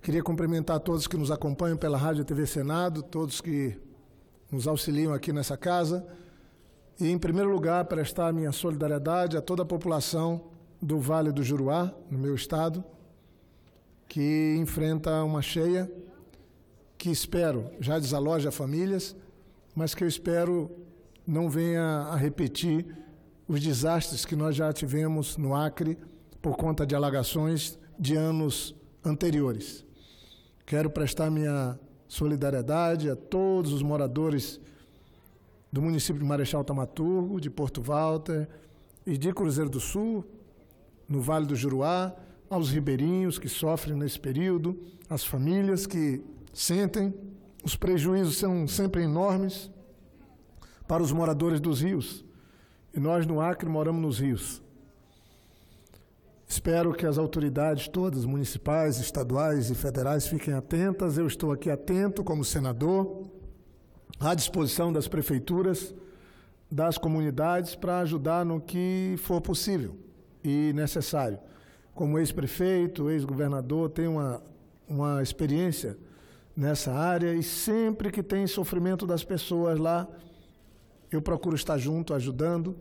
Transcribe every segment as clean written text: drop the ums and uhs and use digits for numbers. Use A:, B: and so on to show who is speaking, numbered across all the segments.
A: Queria cumprimentar todos que nos acompanham pela Rádio e TV Senado, todos que nos auxiliam aqui nessa casa. E, em primeiro lugar, prestar minha solidariedade a toda a população do Vale do Juruá, no meu estado, que enfrenta uma cheia que espero já desaloje famílias, mas que eu espero não venha a repetir os desastres que nós já tivemos no Acre por conta de alagações de anos anteriores. Quero prestar minha solidariedade a todos os moradores do município de Marechal Thaumaturgo, de Porto Walter e de Cruzeiro do Sul, no Vale do Juruá, aos ribeirinhos que sofrem nesse período, as famílias que sentem, os prejuízos são sempre enormes para os moradores dos rios. E nós no Acre moramos nos rios. Espero que as autoridades todas, municipais, estaduais e federais, fiquem atentas. Eu estou aqui atento como senador, à disposição das prefeituras, das comunidades, para ajudar no que for possível e necessário. Como ex-prefeito, ex-governador, tenho uma experiência nessa área e sempre que tem sofrimento das pessoas lá, eu procuro estar junto, ajudando,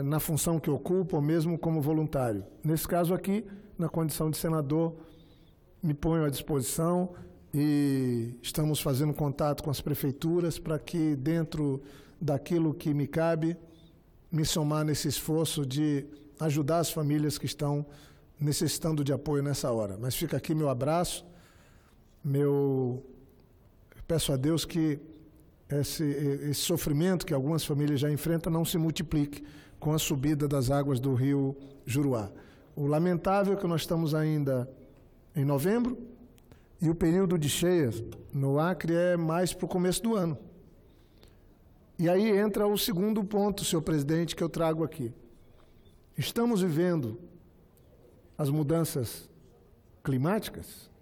A: na função que ocupo, ou mesmo como voluntário. Nesse caso aqui, na condição de senador, me ponho à disposição e estamos fazendo contato com as prefeituras para que, dentro daquilo que me cabe, me somar nesse esforço de ajudar as famílias que estão necessitando de apoio nessa hora. Mas fica aqui meu abraço, peço a Deus que esse sofrimento que algumas famílias já enfrentam não se multiplique com a subida das águas do rio Juruá. O lamentável é que nós estamos ainda em novembro e o período de cheias no Acre é mais para o começo do ano. E aí entra o segundo ponto, senhor presidente, que eu trago aqui. Estamos vivendo as mudanças climáticas.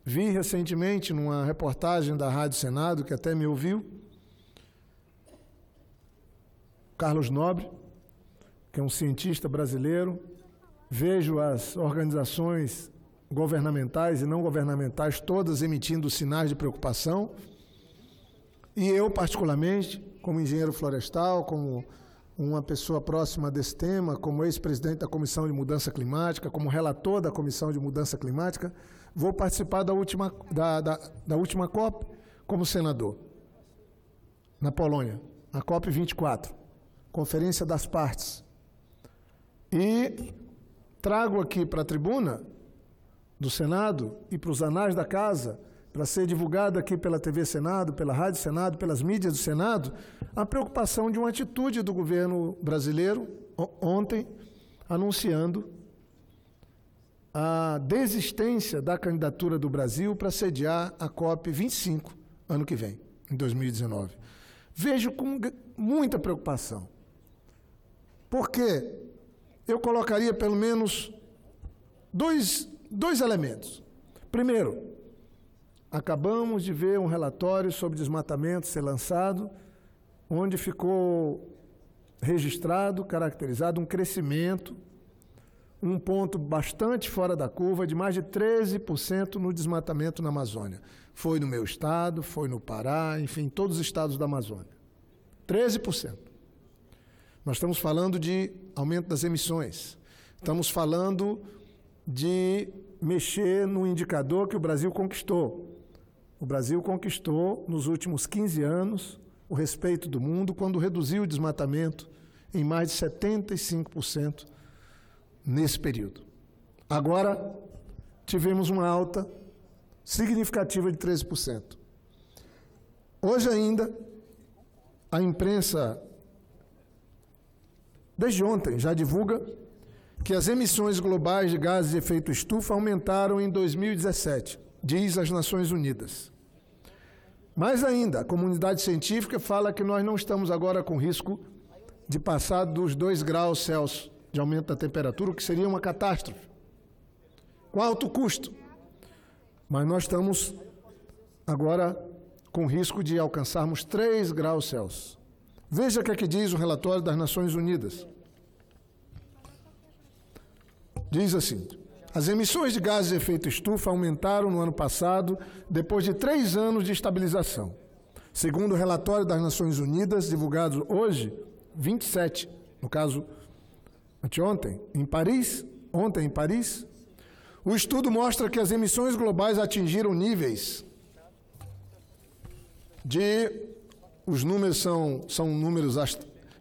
A: Vi recentemente, numa reportagem da Rádio Senado, que até me ouviu, Carlos Nobre, que é um cientista brasileiro, vejo as organizações governamentais e não governamentais todas emitindo sinais de preocupação, e eu, particularmente, como engenheiro florestal, como uma pessoa próxima desse tema, como ex-presidente da Comissão de Mudança Climática, como relator da Comissão de Mudança Climática, vou participar da última COP como senador, na Polônia, a COP 24, Conferência das Partes. E trago aqui para a tribuna do Senado e para os anais da Casa, para ser divulgado aqui pela TV Senado, pela Rádio Senado, pelas mídias do Senado, a preocupação de uma atitude do governo brasileiro, ontem, anunciando a desistência da candidatura do Brasil para sediar a COP 25, ano que vem, em 2019. Vejo com muita preocupação, porque eu colocaria pelo menos dois elementos. Primeiro, acabamos de ver um relatório sobre desmatamento ser lançado, onde ficou registrado, caracterizado um crescimento, um ponto bastante fora da curva, de mais de 13% no desmatamento na Amazônia. Foi no meu estado, foi no Pará, enfim, todos os estados da Amazônia. 13%. Nós estamos falando de aumento das emissões. Estamos falando de mexer no indicador que o Brasil conquistou. O Brasil conquistou, nos últimos 15 anos, o respeito do mundo quando reduziu o desmatamento em mais de 75% nesse período. Agora, tivemos uma alta significativa de 13%. Hoje ainda, a imprensa, desde ontem, já divulga que as emissões globais de gases de efeito estufa aumentaram em 2017, diz as Nações Unidas. Mais ainda, a comunidade científica fala que nós não estamos agora com risco de passar dos 2 graus Celsius de aumento da temperatura, o que seria uma catástrofe, com alto custo. Mas nós estamos agora com risco de alcançarmos 3 graus Celsius. Veja o que é que diz o relatório das Nações Unidas. Diz assim: As emissões de gases de efeito estufa aumentaram no ano passado, depois de 3 anos de estabilização. Segundo o relatório das Nações Unidas, divulgado hoje, 27, no caso, anteontem, ontem em Paris, o estudo mostra que as emissões globais atingiram níveis os números são números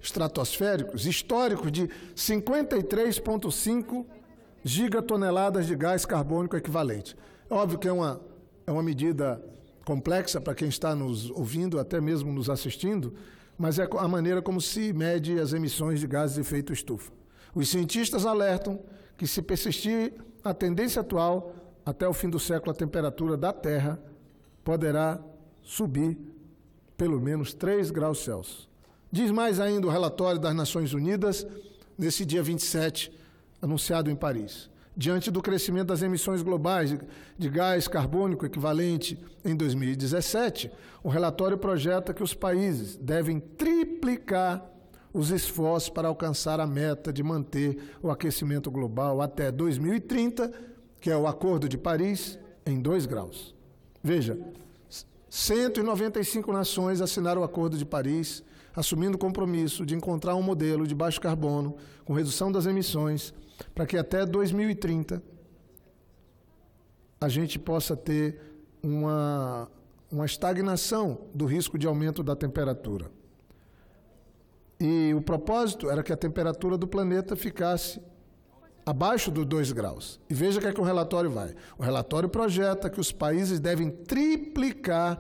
A: estratosféricos, históricos, de 53,5 gigatoneladas de gás carbônico equivalente. É óbvio que é uma medida complexa para quem está nos ouvindo, até mesmo nos assistindo, mas é a maneira como se mede as emissões de gases de efeito estufa. Os cientistas alertam que, se persistir a tendência atual, até o fim do século a temperatura da Terra poderá subir pelo menos 3 graus Celsius. Diz mais ainda o relatório das Nações Unidas, nesse dia 27, anunciado em Paris. Diante do crescimento das emissões globais de gás carbônico equivalente em 2017, o relatório projeta que os países devem triplicar os esforços para alcançar a meta de manter o aquecimento global até 2030, que é o Acordo de Paris, em 2 graus. Veja, 195 nações assinaram o Acordo de Paris, assumindo o compromisso de encontrar um modelo de baixo carbono, com redução das emissões, para que até 2030 a gente possa ter uma estagnação do risco de aumento da temperatura. E o propósito era que a temperatura do planeta ficasse abaixo dos 2 graus. E veja o que é que o relatório vai. O relatório projeta que os países devem triplicar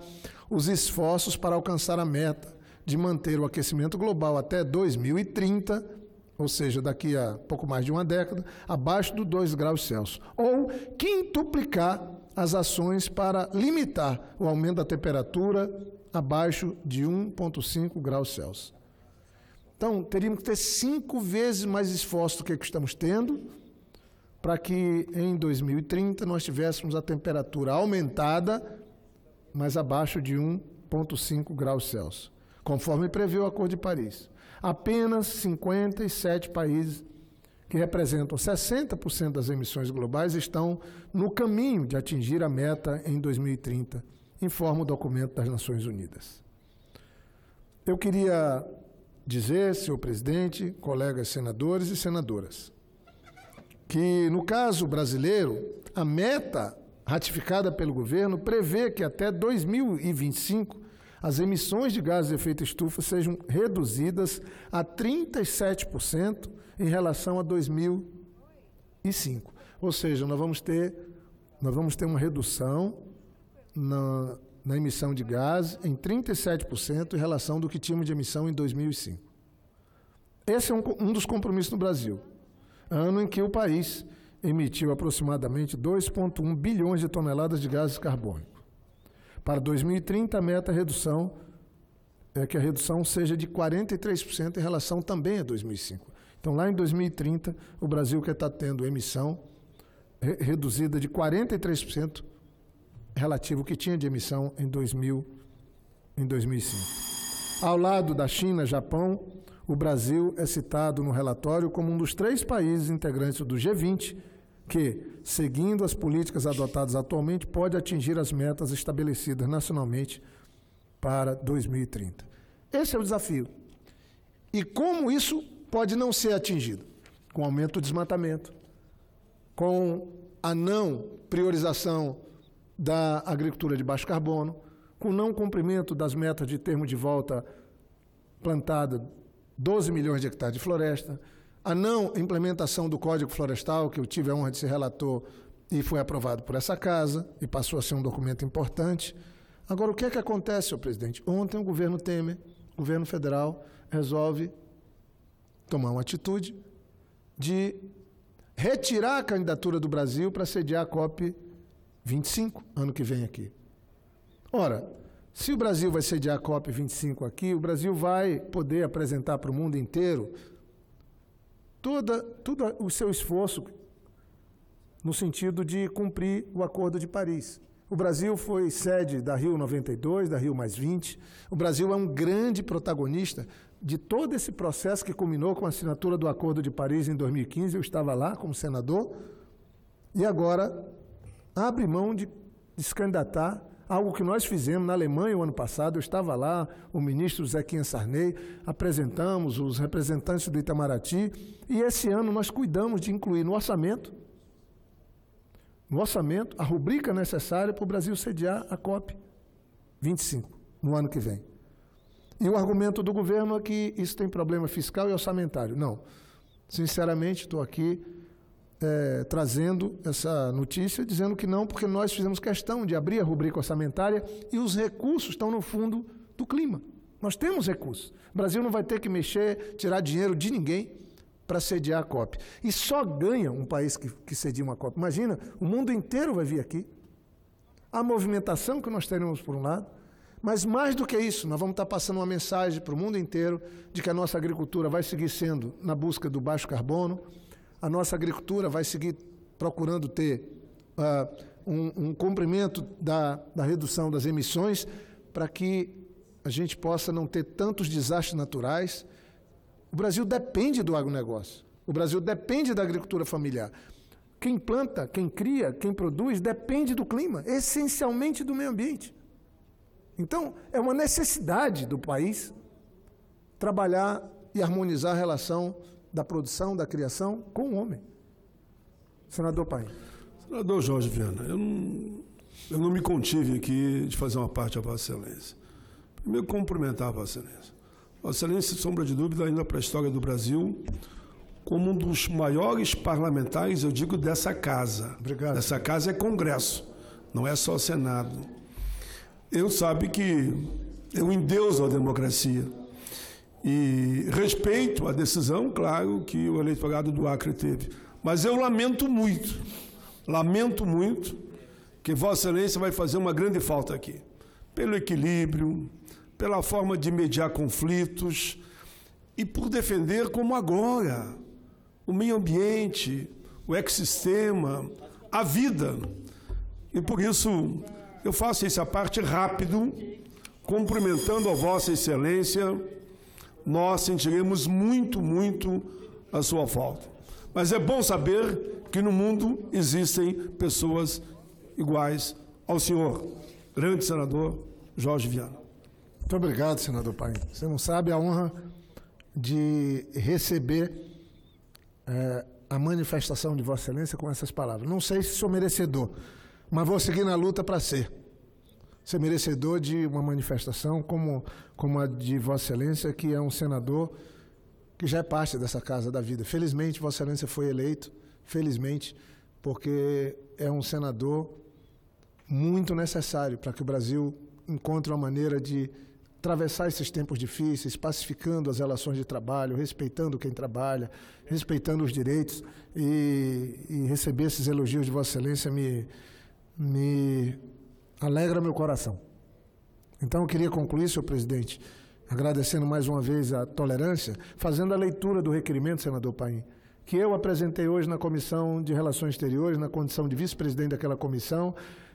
A: os esforços para alcançar a meta de manter o aquecimento global até 2030, ou seja, daqui a pouco mais de uma década, abaixo dos 2 graus Celsius. Ou quintuplicar as ações para limitar o aumento da temperatura abaixo de 1,5 graus Celsius. Então, teríamos que ter 5 vezes mais esforço do que estamos tendo para que em 2030 nós tivéssemos a temperatura aumentada, mas abaixo de 1,5 graus Celsius, conforme prevê o Acordo de Paris. Apenas 57 países, que representam 60% das emissões globais, estão no caminho de atingir a meta em 2030, informa o documento das Nações Unidas. Eu queria dizer, senhor presidente, colegas senadores e senadoras, que, no caso brasileiro, a meta ratificada pelo governo prevê que até 2025 as emissões de gases de efeito estufa sejam reduzidas a 37% em relação a 2005. Ou seja, nós vamos ter uma redução na emissão de gases em 37% em relação do que tínhamos de emissão em 2005. Esse é um dos compromissos do Brasil, ano em que o país emitiu aproximadamente 2,1 bilhões de toneladas de gases carbônicos. Para 2030, a meta é que a redução seja de 43% em relação também a 2005. Então, lá em 2030, o Brasil quer estar tendo emissão reduzida de 43% relativo ao que tinha de emissão em 2005. Ao lado da China e Japão, o Brasil é citado no relatório como um dos 3 países integrantes do G20 que, seguindo as políticas adotadas atualmente, pode atingir as metas estabelecidas nacionalmente para 2030. Esse é o desafio. E como isso pode não ser atingido? Com aumento do desmatamento, com a não priorização da agricultura de baixo carbono, com o não cumprimento das metas de termo de volta plantada 12 milhões de hectares de floresta, a não implementação do Código Florestal, que eu tive a honra de ser relator e foi aprovado por essa casa e passou a ser um documento importante. Agora, o que é que acontece, senhor presidente? Ontem o governo Temer, o governo federal, resolve tomar uma atitude de retirar a candidatura do Brasil para sediar a COP25, ano que vem aqui. Ora, se o Brasil vai sediar a COP25 aqui, o Brasil vai poder apresentar para o mundo inteiro todo o seu esforço no sentido de cumprir o Acordo de Paris. O Brasil foi sede da Rio 92, da Rio +20. O Brasil é um grande protagonista de todo esse processo que culminou com a assinatura do Acordo de Paris em 2015. Eu estava lá como senador E agora abre mão de se candidatar, algo que nós fizemos na Alemanha o ano passado. Eu estava lá, o ministro Zequinha Sarney, apresentamos os representantes do Itamaraty, e esse ano nós cuidamos de incluir no orçamento, a rubrica necessária para o Brasil sediar a COP25, no ano que vem. E o argumento do governo é que isso tem problema fiscal e orçamentário. Não. Sinceramente, estou aqui trazendo essa notícia, dizendo que não, porque nós fizemos questão de abrir a rubrica orçamentária e os recursos estão no fundo do clima. Nós temos recursos. O Brasil não vai ter que mexer, tirar dinheiro de ninguém para sediar a COP. E só ganha um país que cedia uma COP. Imagina, o mundo inteiro vai vir aqui. A movimentação que nós teremos por um lado, mas mais do que isso, nós vamos estar passando uma mensagem para o mundo inteiro de que a nossa agricultura vai seguir sendo na busca do baixo carbono, a nossa agricultura vai seguir procurando ter um cumprimento da redução das emissões para que a gente possa não ter tantos desastres naturais. O Brasil depende do agronegócio, o Brasil depende da agricultura familiar. Quem planta, quem cria, quem produz, depende do clima, essencialmente do meio ambiente. Então, é uma necessidade do país trabalhar e harmonizar a relação da produção, da criação com o homem. Senador Paim.
B: Senador Jorge Viana, eu não me contive aqui de fazer uma parte a Vossa Excelência. Primeiro, cumprimentar a Vossa Excelência. Vossa Excelência, sem sombra de dúvida, ainda para a história do Brasil, como um dos maiores parlamentares, eu digo, dessa casa.
A: Obrigado.
B: Essa casa é Congresso, não é só Senado. Eu sabe que eu endeuso a democracia e respeito a decisão, claro, que o eleitorado do Acre teve. Mas eu lamento muito que Vossa Excelência vai fazer uma grande falta aqui. Pelo equilíbrio, pela forma de mediar conflitos e por defender, como agora, o meio ambiente, o ecossistema, a vida. E por isso eu faço essa parte rápido, cumprimentando a Vossa Excelência. Nós sentiremos muito a sua falta. Mas é bom saber que no mundo existem pessoas iguais ao senhor, grande senador Jorge Viana.
A: Muito obrigado, senador Paim. Você não sabe a honra de receber a manifestação de Vossa Excelência com essas palavras. Não sei se sou merecedor, mas vou seguir na luta para ser merecedor de uma manifestação como a de Vossa Excelência, que é um senador que já é parte dessa casa da vida. Felizmente, Vossa Excelência foi eleito, felizmente, porque é um senador muito necessário para que o Brasil encontre uma maneira de atravessar esses tempos difíceis, pacificando as relações de trabalho, respeitando quem trabalha, respeitando os direitos, e receber esses elogios de Vossa Excelência me alegra meu coração. Então, eu queria concluir, senhor presidente, agradecendo mais uma vez a tolerância, fazendo a leitura do requerimento, senador Paim, que eu apresentei hoje na Comissão de Relações Exteriores, na condição de vice-presidente daquela comissão,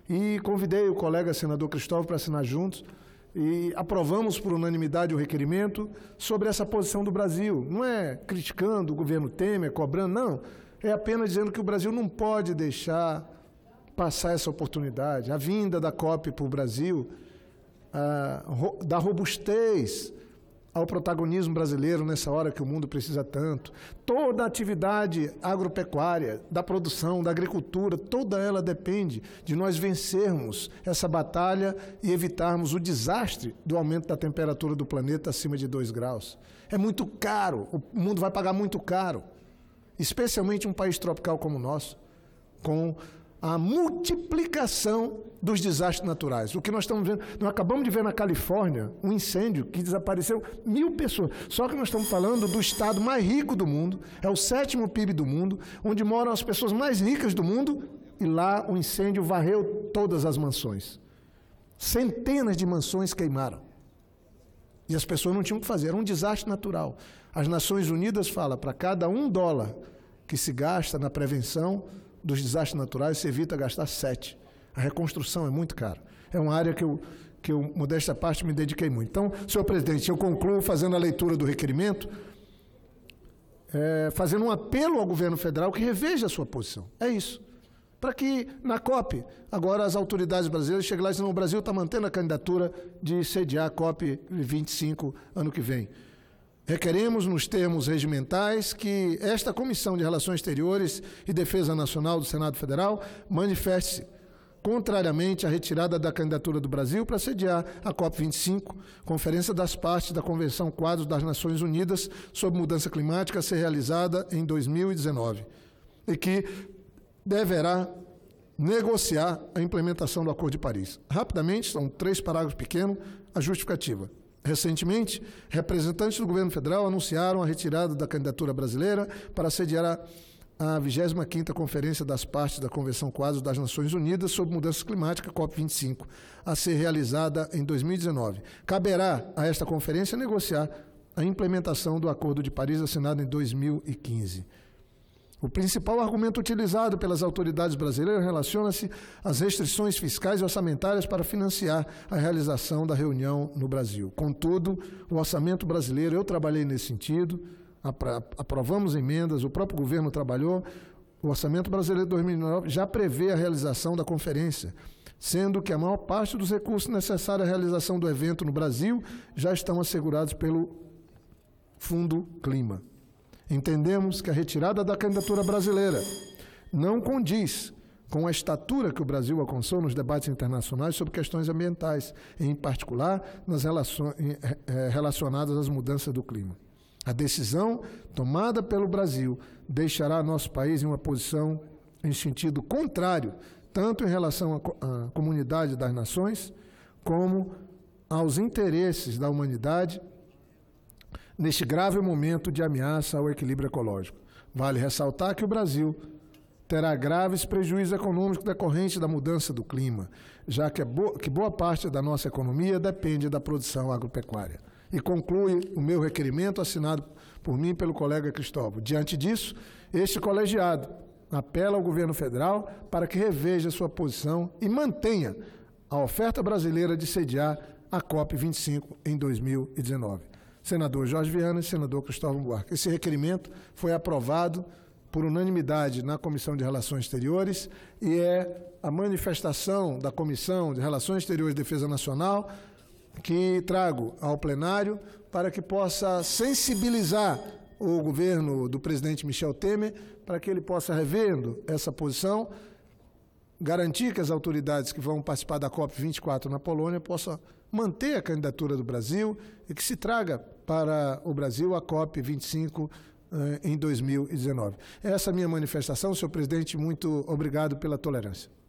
A: e convidei o colega senador Cristóvão para assinar juntos, e aprovamos por unanimidade o requerimento sobre essa posição do Brasil. Não é criticando o governo Temer, cobrando, não. É apenas dizendo que o Brasil não pode deixar passar essa oportunidade. A vinda da COP para o Brasil dá robustez ao protagonismo brasileiro nessa hora que o mundo precisa tanto. Toda a atividade agropecuária, da produção, da agricultura, toda ela depende de nós vencermos essa batalha e evitarmos o desastre do aumento da temperatura do planeta acima de 2 graus. É muito caro, o mundo vai pagar muito caro, especialmente um país tropical como o nosso, com a multiplicação dos desastres naturais. O que nós estamos vendo, nós acabamos de ver na Califórnia um incêndio que desapareceu 1.000 pessoas. Só que nós estamos falando do estado mais rico do mundo, é o 7º PIB do mundo, onde moram as pessoas mais ricas do mundo, e lá o incêndio varreu todas as mansões. Centenas de mansões queimaram. E as pessoas não tinham o que fazer, era um desastre natural. As Nações Unidas falam, para cada $1 que se gasta na prevenção dos desastres naturais, se evita gastar 7. A reconstrução é muito cara. É uma área que eu, modesta parte, me dediquei muito. Então, senhor presidente, eu concluo fazendo a leitura do requerimento, fazendo um apelo ao governo federal que reveja a sua posição. É isso. para que na COP, agora as autoridades brasileiras cheguem lá e dizem, não, o Brasil está mantendo a candidatura de sediar a COP 25 ano que vem. Requeremos, nos termos regimentais, que esta Comissão de Relações Exteriores e Defesa Nacional do Senado Federal manifeste-se contrariamente à retirada da candidatura do Brasil para sediar a COP25, Conferência das Partes da Convenção Quadro das Nações Unidas sobre Mudança Climática, a ser realizada em 2019, e que deverá negociar a implementação do Acordo de Paris. Rapidamente, são 3 parágrafos pequenos, a justificativa. Recentemente, representantes do governo federal anunciaram a retirada da candidatura brasileira para sediar a 25ª Conferência das Partes da Convenção Quadro das Nações Unidas sobre Mudança Climática, COP25, a ser realizada em 2019. Caberá a esta conferência negociar a implementação do Acordo de Paris assinado em 2015. O principal argumento utilizado pelas autoridades brasileiras relaciona-se às restrições fiscais e orçamentárias para financiar a realização da reunião no Brasil. Contudo, o orçamento brasileiro, eu trabalhei nesse sentido, aprovamos emendas, o próprio governo trabalhou, o orçamento brasileiro de 2009 já prevê a realização da conferência, sendo que a maior parte dos recursos necessários à realização do evento no Brasil já estão assegurados pelo Fundo Clima. Entendemos que a retirada da candidatura brasileira não condiz com a estatura que o Brasil alcançou nos debates internacionais sobre questões ambientais, em particular nas relações relacionadas às mudanças do clima. A decisão tomada pelo Brasil deixará nosso país em uma posição em sentido contrário, tanto em relação à comunidade das nações, como aos interesses da humanidade, neste grave momento de ameaça ao equilíbrio ecológico. Vale ressaltar que o Brasil terá graves prejuízos econômicos decorrentes da mudança do clima, já que boa parte da nossa economia depende da produção agropecuária. E conclui o meu requerimento assinado por mim e pelo colega Cristóvão. Diante disso, este colegiado apela ao governo federal para que reveja sua posição e mantenha a oferta brasileira de sediar a COP25 em 2019. Senador Jorge Viana e senador Cristóvão Buarque. Esse requerimento foi aprovado por unanimidade na Comissão de Relações Exteriores e é a manifestação da Comissão de Relações Exteriores e Defesa Nacional que trago ao plenário para que possa sensibilizar o governo do presidente Michel Temer para que ele possa, revendo essa posição, garantir que as autoridades que vão participar da COP24 na Polônia possam manter a candidatura do Brasil e que se traga para o Brasil a COP25 em 2019. Essa é a minha manifestação, senhor presidente, muito obrigado pela tolerância.